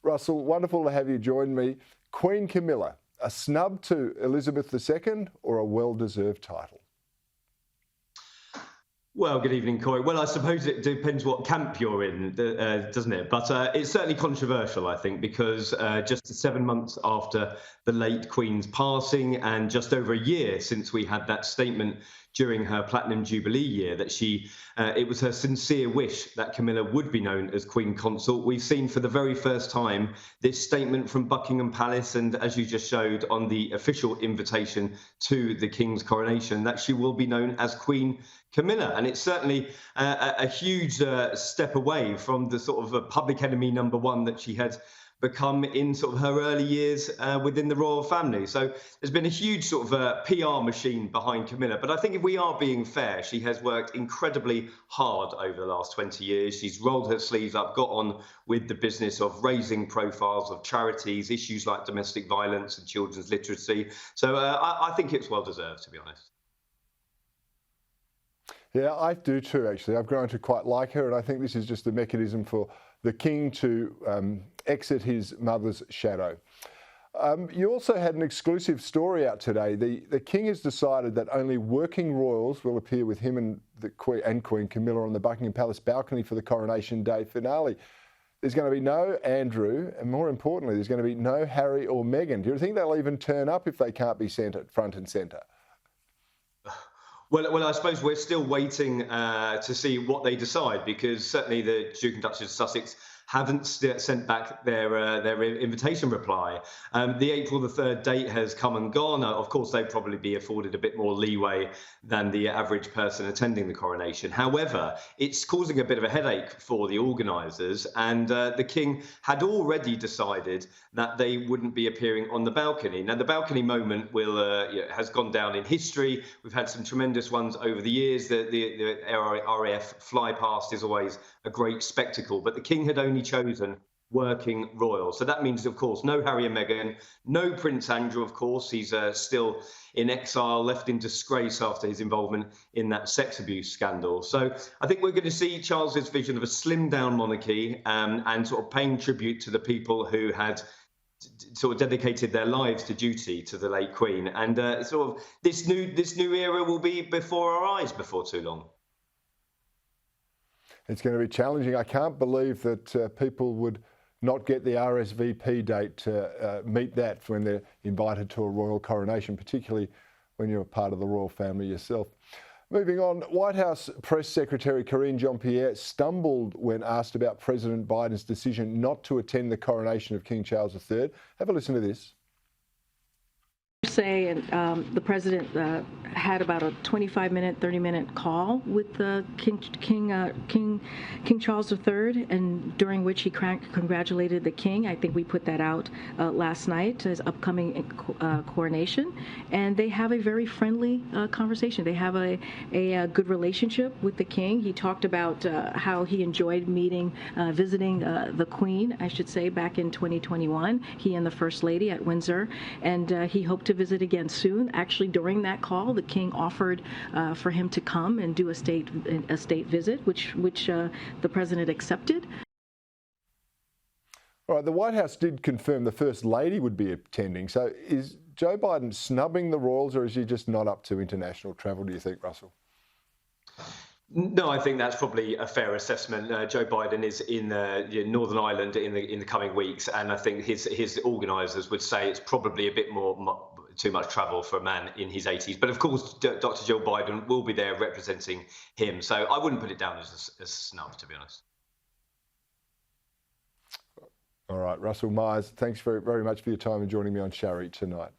Russell, wonderful to have you join me. Queen Camilla, a snub to Elizabeth II or a well-deserved title? Well, good evening, Cory. Well, I suppose it depends what camp you're in, doesn't it? But it's certainly controversial, I think, because just 7 months after the late Queen's passing and just over a year since we had that statement during her Platinum Jubilee year that it was her sincere wish that Camilla would be known as Queen Consort. We've seen for the very first time this statement from Buckingham Palace, and as you just showed on the official invitation to the King's coronation, that she will be known as Queen Camilla. And it's certainly a huge step away from the sort of public enemy number one that she had become in sort of her early years within the royal family. So there's been a huge sort of PR machine behind Camilla. But I think if we are being fair, she has worked incredibly hard over the last 20 years. She's rolled her sleeves up, got on with the business of raising profiles of charities, issues like domestic violence and children's literacy. So I think it's well deserved, to be honest. Yeah, I do too, actually. I've grown to quite like her, and I think this is just a mechanism for the King to exit his mother's shadow. You also had an exclusive story out today. The King has decided that only working royals will appear with him and Queen Camilla on the Buckingham Palace balcony for the Coronation Day finale. There's going to be no Andrew, and more importantly, there's going to be no Harry or Meghan. Do you think they'll even turn up if they can't be centred front and centre? Well, I suppose we're still waiting to see what they decide, because certainly the Duke and Duchess of Sussex haven't sent back their invitation reply. The April the 3rd date has come and gone. Of course, they'd probably be afforded a bit more leeway than the average person attending the coronation. However, it's causing a bit of a headache for the organisers, and the King had already decided that they wouldn't be appearing on the balcony. Now, the balcony moment has gone down in history. We've had some tremendous ones over the years. The RAF fly past is always a great spectacle, but the King had only chosen working royals. So that means, of course, no Harry and Meghan, no Prince Andrew, of course. He's still in exile, left in disgrace after his involvement in that sex abuse scandal. So I think we're going to see Charles's vision of a slimmed down monarchy and sort of paying tribute to the people who had sort of dedicated their lives to duty to the late Queen. And sort of this new era will be before our eyes before too long. It's going to be challenging. I can't believe that people would not get the RSVP date to meet that when they're invited to a royal coronation, particularly when you're a part of the royal family yourself. Moving on, White House Press Secretary Karine Jean-Pierre stumbled when asked about President Biden's decision not to attend the coronation of King Charles III. Have a listen to this. Say, and the president had about a 25-minute, 30-minute call with King Charles III, and during which he congratulated the King. I think we put that out last night, his upcoming coronation, and they have a very friendly conversation. They have a good relationship with the King. He talked about how he enjoyed visiting the Queen, I should say, back in 2021. He and the First Lady at Windsor, and he hoped to visit again soon. Actually, during that call, the King offered for him to come and do a state visit, which the president accepted. All right, the White House did confirm the First Lady would be attending. So is Joe Biden snubbing the royals, or is he just not up to international travel, do you think, Russell? No, I think that's probably a fair assessment. Joe Biden is in Northern Ireland in the coming weeks, and I think his organisers would say it's probably a bit too much travel for a man in his 80s. But of course, Dr. Joe Biden will be there representing him, so I wouldn't put it down as a snub, to be honest. All right, Russell Myers, thanks very much for your time and joining me on Shari tonight.